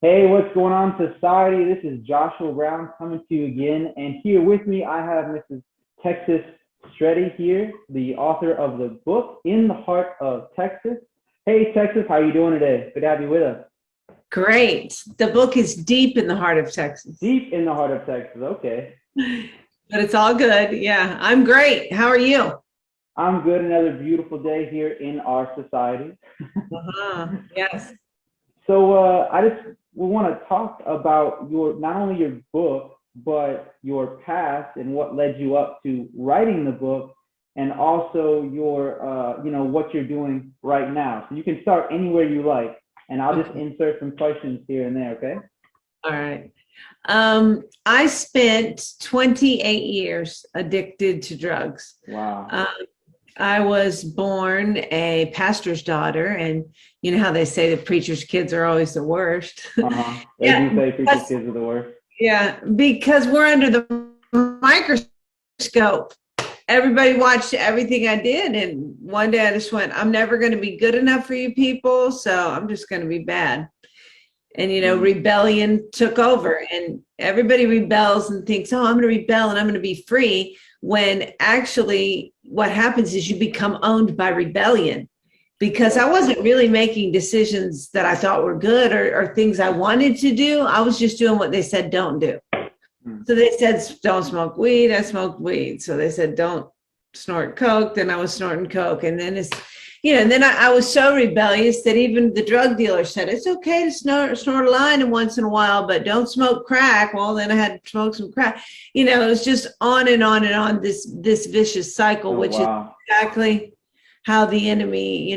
Hey, what's going on, society? This is Joshua Brown coming to you again. And here with me, I have Mrs. Texas Stready here, the author of the book, In the Heart of Texas. Hey, Texas, how you doing today? Good to have you with us. Great. The book is deep in the heart of Texas, Deep in the heart of Texas. Okay. but it's all good. Yeah, I'm great. How are you? I'm good. Another beautiful day here in our society. Yes. I just want to talk about your not only your book, but your past and what led you up to writing the book, and also your what you're doing right now. So you can start anywhere you like, and I'll just Okay. insert some questions here and there. Okay. All right. I spent 28 years addicted to drugs. Wow. Um, I was born a pastor's daughter, and you know how they say the preacher's kids are always the worst. They do Yeah, say preacher's kids are the worst. yeah, because we're under the microscope. Everybody watched everything I did, and one day I just went, I'm never going to be good enough for you people, so I'm just going to be bad. And Mm. rebellion took over, and everybody rebels and thinks, oh, I'm going to rebel and I'm going to be free, when actually what happens is you become owned by rebellion, because I wasn't really making decisions that I thought were good, or things I wanted to do. I was just doing what they said don't do. Mm. So they said, don't smoke weed. I smoked weed. So they said, don't snort Coke. Then I was snorting Coke. And then and then I was so rebellious that even the drug dealer said, it's okay to snort a line once in a while, but don't smoke crack. Well, then I had to smoke some crack. It was just on and on and on, this vicious cycle, Oh, which is wow. exactly how the enemy,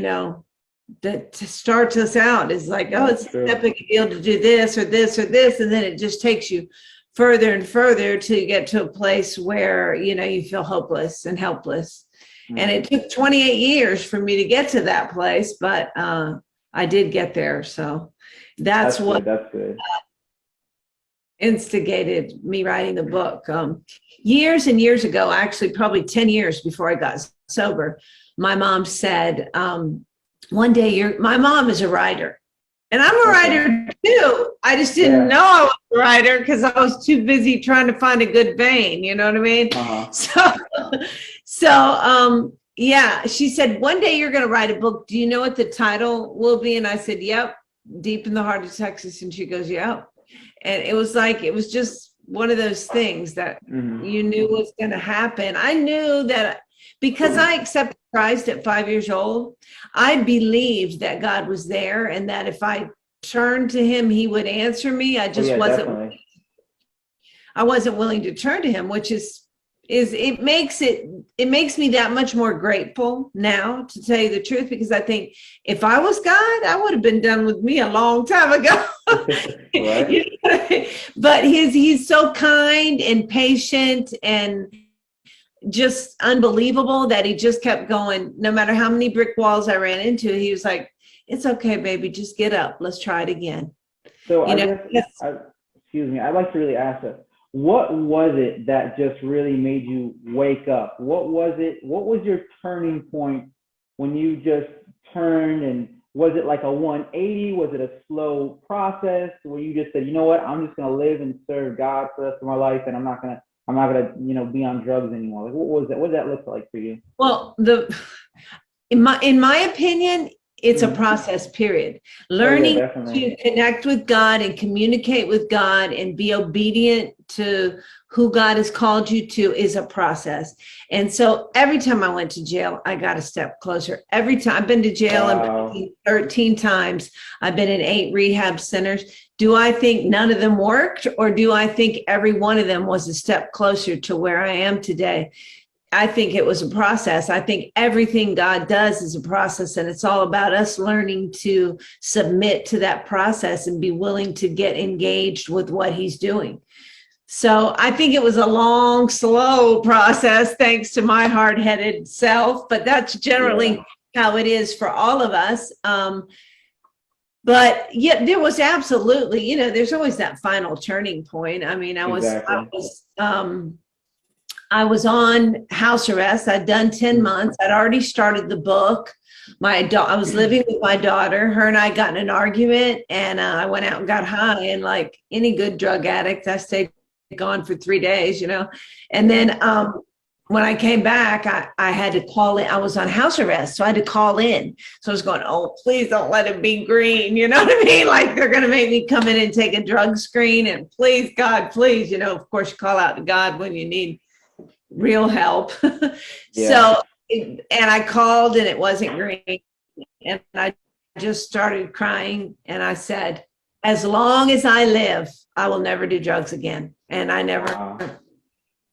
that starts us out, is like, oh, That's it's true. a big deal to do this or this or this. And then it just takes you further and further till you get to a place where you feel hopeless and helpless. And Mm. it took 28 years for me to get to that place, but I did get there. So that's That's what good. That's good. instigated me writing the book. Years and years ago, actually probably 10 years before I got sober, my mom said, one day my mom is a writer. And I'm a Okay. writer too. I just didn't Yeah. know I was a writer because I was too busy trying to find a good vein. You know what I mean? Uh-huh. Yeah, she said, one day you're going to write a book. Do you know what the title will be? And I said, yep, Deep in the Heart of Texas. And she goes, yep. And it was just one of those things that Hmm. you knew was going to happen. I knew that because I accepted Christ at 5 years old, I believed that God was there, and that if I turned to him, he would answer me. Oh, yeah, definitely. I wasn't willing to turn to him, which it makes me that much more grateful now, to tell you the truth, because I think if I was God, I would have been done with me a long time ago. Right? But he's so kind and patient and just unbelievable that he just kept going. No matter how many brick walls I ran into, he was like, it's okay, baby, just get up, let's try it again. So you I know guess, that's, I, excuse me, I'd like to really ask that. What was it that just really made you wake up? What was it? What was your turning point when you just turned? And was it like a 180? Was it a slow process where you just said, you know what, I'm just gonna live and serve God for the rest of my life, and I'm not gonna be on drugs anymore? Like, what was that? What did that look like for you? well, in my opinion, it's a Mm-hmm. process, period. Oh, yeah, Learning definitely. to connect with God and communicate with God and be obedient to who God has called you to is a process. And so every time I went to jail, I got a step closer. Every time I've been to jail in Wow. 13 times, I've been in 8 rehab centers. Do I think none of them worked, or do I think every one of them was a step closer to where I am today? I think it was a process. I think everything God does is a process, and it's all about us learning to submit to that process and be willing to get engaged with what he's doing. So I think it was a long, slow process, thanks to my hard-headed self, but that's Yeah. generally how it is for all of us. But yeah, there was absolutely, there's always that final turning point. I mean, Exactly. I was on house arrest. I'd done 10 months. I'd already started the book. I was living with my daughter. Her and I got in an argument, and I went out and got high. And like any good drug addict, I stayed gone for 3 days, you know. And then when I came back, I had to call in. I was on house arrest, so I had to call in. So I was going, oh, please don't let it be green. You know what I mean? Like they're going to make me come in and take a drug screen. And please, God, please, you know, of course, you call out to God when you need real help. So, and I called and it wasn't green. And I just started crying. And I said, as long as I live, I will never do drugs again. And I never.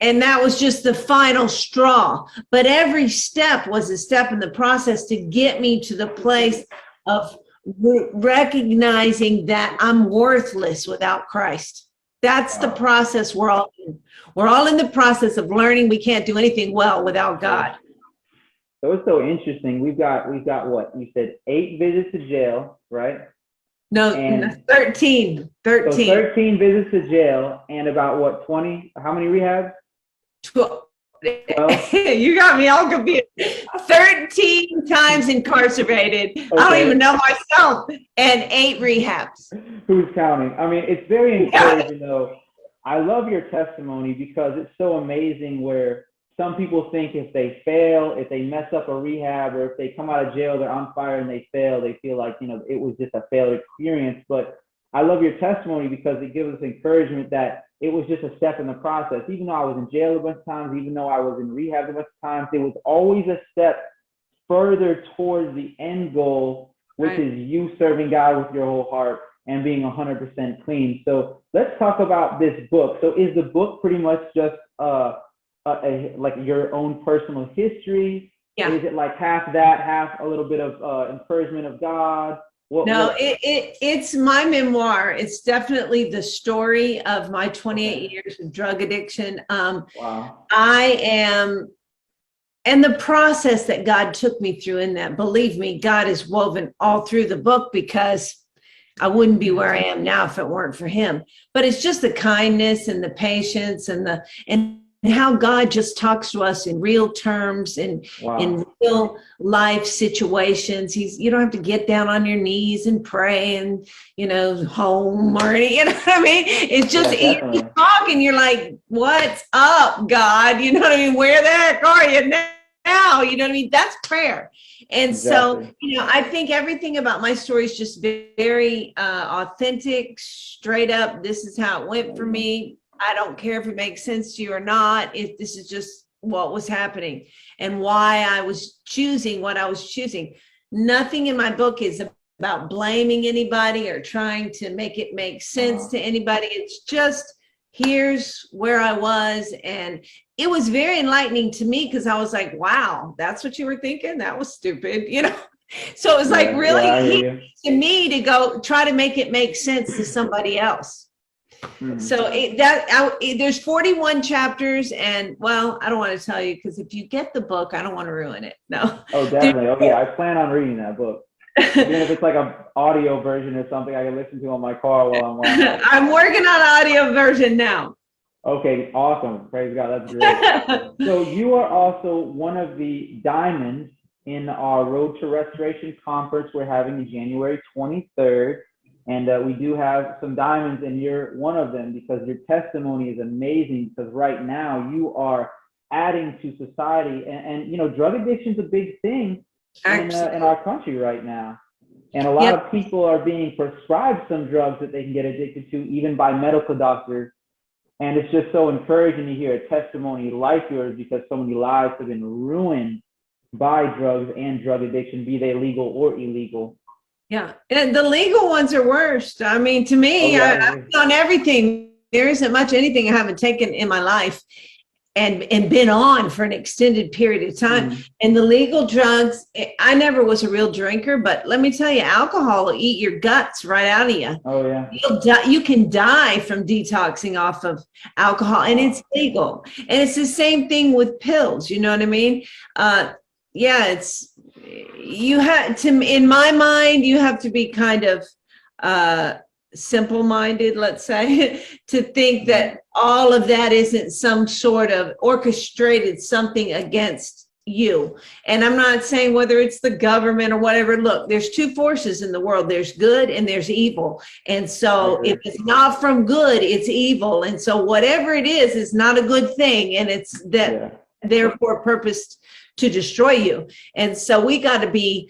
And that was just the final straw. But every step was a step in the process to get me to the place of recognizing that I'm worthless without Christ. That's the process we're all in. We're all in the process of learning we can't do anything well without God. So it's so interesting. We've got what? You said 8 visits to jail, right? No, 13. 13. So 13 visits to jail and about what, 20? How many rehabs? 12. You got me all confused. 13 times incarcerated. Okay. I don't even know myself. And 8 rehabs. Who's counting? I mean, it's very encouraging though. I love your testimony because it's so amazing where some people think if they fail, if they mess up a rehab, or if they come out of jail, they're on fire and they fail, they feel like, you know, it was just a failed experience. But I love your testimony because it gives us encouragement that it was just a step in the process. Even though I was in jail a bunch of times, even though I was in rehab a bunch of times, it was always a step further towards the end goal, which is you serving God with your whole heart and being 100% clean. So let's talk about this book. So is the book pretty much just like your own personal history? Yeah. Is it like half that, half a little bit of encouragement of God? It's my memoir. It's definitely the story of my 28 years of drug addiction. Wow. And the process that God took me through in that. Believe me, God is woven all through the book because I wouldn't be where I am now if it weren't for him. But it's just the kindness and the patience and how God just talks to us in real terms and in real life situations. You don't have to get down on your knees and pray and, you know, home or any, you know what I mean? It's just, you talk and you're like, what's up, God? You know what I mean? Where the heck are you now? You know what I mean? That's prayer. And so, you know, I think everything about my story is just very authentic, straight up. This is how it went for me. I don't care if it makes sense to you or not, if this is just what was happening and why I was choosing what I was choosing. Nothing in my book is about blaming anybody or trying to make it make sense to anybody. It's just, here's where I was. And it was very enlightening to me because I was like, wow, that's what you were thinking? That was stupid, you know? So it was like really to me to go try to make it make sense to somebody else. Mm-hmm. So there's 41 chapters, and well, I don't want to tell you because if you get the book, I don't want to ruin it. No. Oh, definitely. Oh, yeah. I plan on reading that book. Even if it's like an audio version or something I can listen to on my car while I'm walking. I'm working on audio version now. Okay, awesome. Praise God. That's great. So you are also one of the diamonds in our Road to Restoration conference we're having on January 23rd. And we do have some diamonds, and you're one of them because your testimony is amazing. Because right now you are adding to society, and you know, drug addiction is a big thing in our country right now. And a lot of people are being prescribed some drugs that they can get addicted to, even by medical doctors. And it's just so encouraging to hear a testimony like yours because so many lives have been ruined by drugs and drug addiction, be they legal or illegal. Yeah, and the legal ones are worst. I mean, to me, I've done everything. There isn't much anything I haven't taken in my life and been on for an extended period of time. Mm. And the legal drugs, I never was a real drinker, but let me tell you, alcohol will eat your guts right out of you. Oh, yeah. You can die from detoxing off of alcohol, and it's legal. And it's the same thing with pills. You know what I mean? You have to, in my mind, you have to be kind of simple-minded, let's say, to think that all of that isn't some sort of orchestrated something against you. And I'm not saying whether it's the government or whatever. Look, there's two forces in the world. There's good and there's evil. And so if it's not from good, it's evil. And so whatever it is not a good thing. And it's that therefore purposed to destroy you. And so we got to be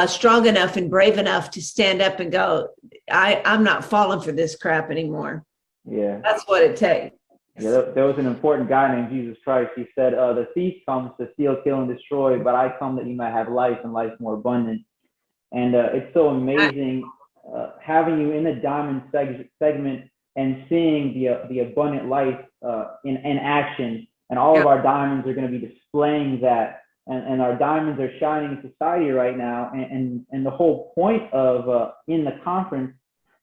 strong enough and brave enough to stand up and go, I'm not falling for this crap anymore. Yeah. That's what it takes. Yeah, there was an important guy named Jesus Christ. He said, the thief comes to steal, kill, and destroy, but I come that you might have life and life more abundant. And it's so amazing having you in the diamond segment and seeing the abundant life in action. And all of our diamonds are going to be displaying that. And our diamonds are shining in society right now. And the whole point of in the conference,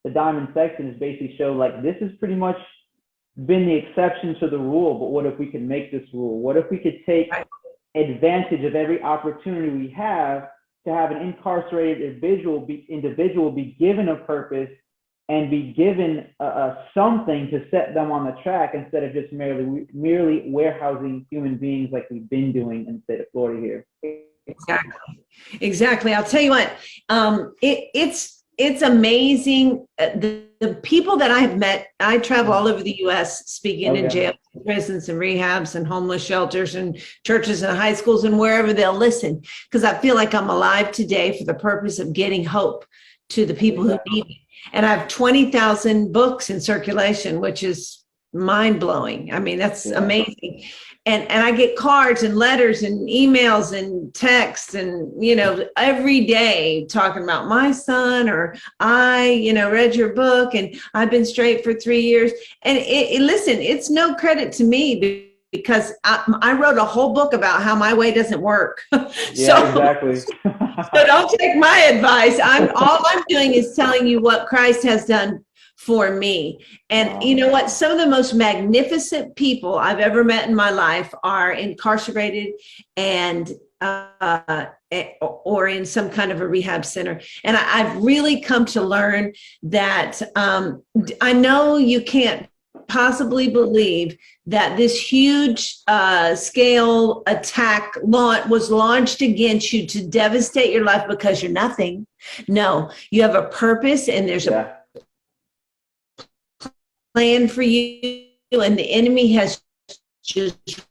the diamond section is basically show like this is pretty much been the exception to the rule, but what if we could make this rule? What if we could take advantage of every opportunity we have to have an incarcerated individual be given a purpose and be given something to set them on the track instead of just merely warehousing human beings like we've been doing in the state of Florida here. Exactly. I'll tell you what, it's amazing. The people that I have met, I travel all over the U.S. speaking in jails, prisons and rehabs and homeless shelters and churches and high schools and wherever they'll listen, because I feel like I'm alive today for the purpose of getting hope to the people who need it. And I have 20,000 books in circulation, which is mind blowing. I mean, that's amazing. And I get cards and letters and emails and texts and, every day talking about my son or I, read your book and I've been straight for 3 years. And listen, it's no credit to me because I wrote a whole book about how my way doesn't work. Exactly. So don't take my advice. All I'm doing is telling you what Christ has done for me. And you know what? Some of the most magnificent people I've ever met in my life are incarcerated and or in some kind of a rehab center. And I've really come to learn that I know you can't possibly believe that this huge scale attack was launched against you to devastate your life because you're nothing. No, you have a purpose and there's a plan for you, and the enemy has just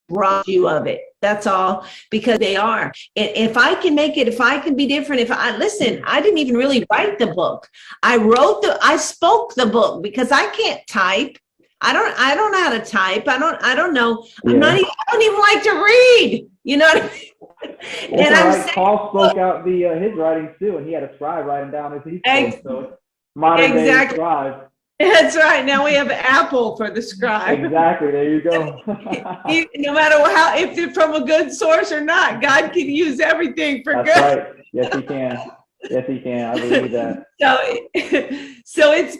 robbed you of it. That's all, because they are. If I can make it, if I can be different, I didn't even really write the book. I spoke the book because I can't type. I don't know how to type. I don't know. I don't even like to read. You know what I mean? And I'm saying, Paul spoke out his writings too, and he had a scribe write them down as he spoke. So modern day scribe. That's right. Now we have Apple for the scribe. Exactly. There you go. No matter if they're from a good source or not, God can use everything for good. That's right. Yes, he can. Yes, he can. I believe that. So it's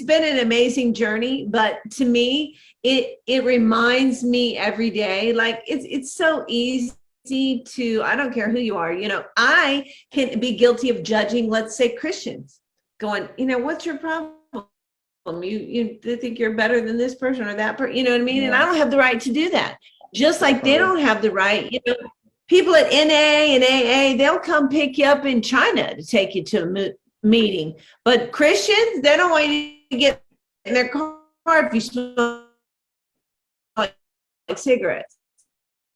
been an amazing journey, but to me, it reminds me every day, like it's so easy to, I don't care who you are, I can be guilty of judging, let's say Christians, going, what's your problem? You think you're better than this person or that person, you know what I mean? And I don't have the right to do that. Just like they don't have the right, people at NA and AA, they'll come pick you up in China to take you to a meeting. But Christians, they don't want you to get in their car if you smell like cigarettes.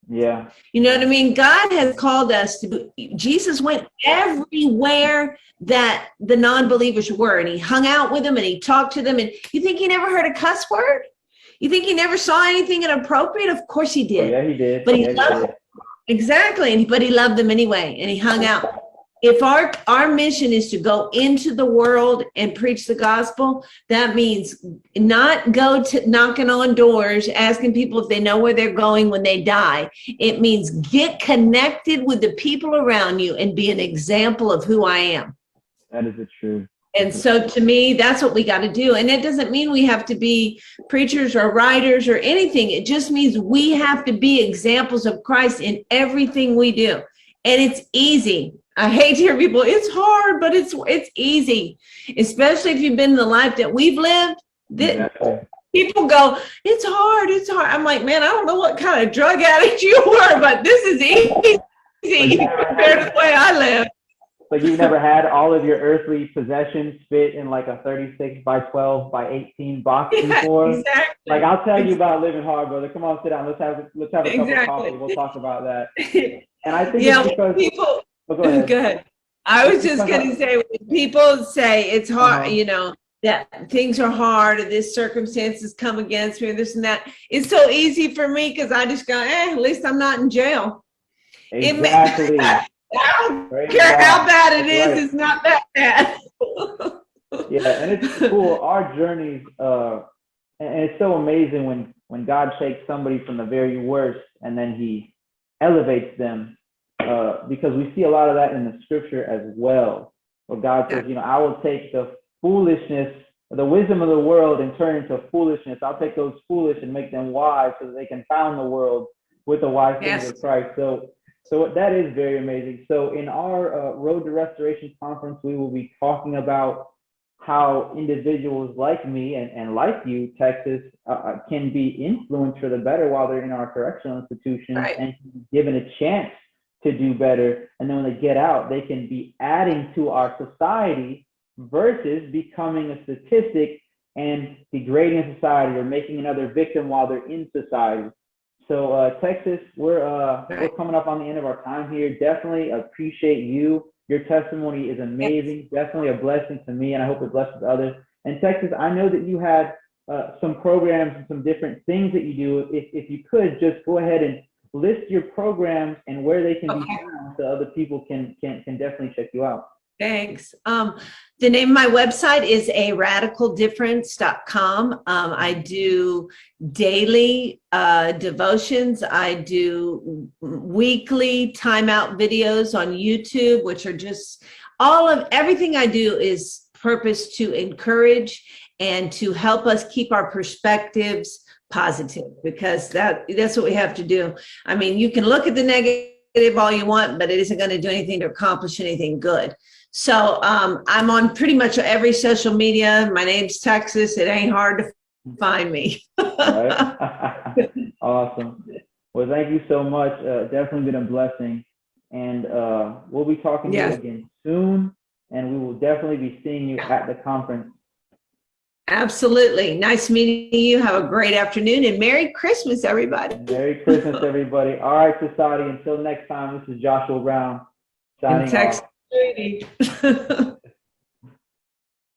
Yeah. You know what I mean? God has called us to, Jesus went everywhere that the non-believers were, and he hung out with them and he talked to them. And you think he never heard a cuss word? You think he never saw anything inappropriate? Of course he did. Yeah, he did. But he loved them. Exactly. But he loved them anyway, and he hung out. If our mission is to go into the world and preach the gospel, that means not go to knocking on doors, asking people if they know where they're going when they die. It means get connected with the people around you and be an example of who I am. That is the truth. And so to me, that's what we got to do. And it doesn't mean we have to be preachers or writers or anything. It just means we have to be examples of Christ in everything we do. And it's easy. I hate to hear people, it's hard, but it's easy, especially if you've been in the life that we've lived. Exactly. People go, it's hard, it's hard. I'm like, man, I don't know what kind of drug addict you were, but this is easy compared to the way I live. But you've never had all of your earthly possessions fit in like a 36 by 12 by 18 box before? Exactly. Like, I'll tell you about living hard, brother. Come on, sit down. Let's have a cup of coffee. We'll talk about that. And I think it's because people. Oh, go ahead. Go ahead. I was just going to say, when people say it's hard, you know, that things are hard and this circumstances come against me and this and that. It's so easy for me because I just go, at least I'm not in jail. Exactly. I don't care how bad it is. Right. It's not that bad. Yeah, and it's cool. Our journeys, and it's so amazing when God takes somebody from the very worst and then he elevates them, because we see a lot of that in the scripture as well, where God says, you know, I will take the foolishness, the wisdom of the world and turn into foolishness. I'll take those foolish and make them wise so that they can found the world with the wise things of Christ. So that is very amazing. So in our Road to Restoration conference, we will be talking about how individuals like me and like you, Texas, can be influenced for the better while they're in our correctional institutions, right, and given a chance to do better. And then when they get out, they can be adding to our society versus becoming a statistic and degrading society or making another victim while they're in society. So Texas, we're coming up on the end of our time here. Definitely appreciate you. Your testimony is amazing. Definitely a blessing to me, and I hope it blesses others. And Texas, I know that you had some programs and some different things that you do. If you could just go ahead and list your programs and where they can be found so other people can definitely check you out. Thanks. The name of my website is aradicaldifference.com. I do daily devotions. I do weekly timeout videos on YouTube, which are just everything I do is purpose to encourage and to help us keep our perspectives positive, because that's what we have to do. I mean, you can look at the negative all you want, but it isn't going to do anything to accomplish anything good. So I'm on pretty much every social media. My name's Texas. It ain't hard to find me. Right. Awesome. Well, thank you so much. Definitely been a blessing. And we'll be talking to you again soon. And we will definitely be seeing you at the conference. Absolutely. Nice meeting you. Have a great afternoon and Merry Christmas, everybody. Merry Christmas, everybody. All right, society. Until next time, this is Joshua Brown signing off. Stready.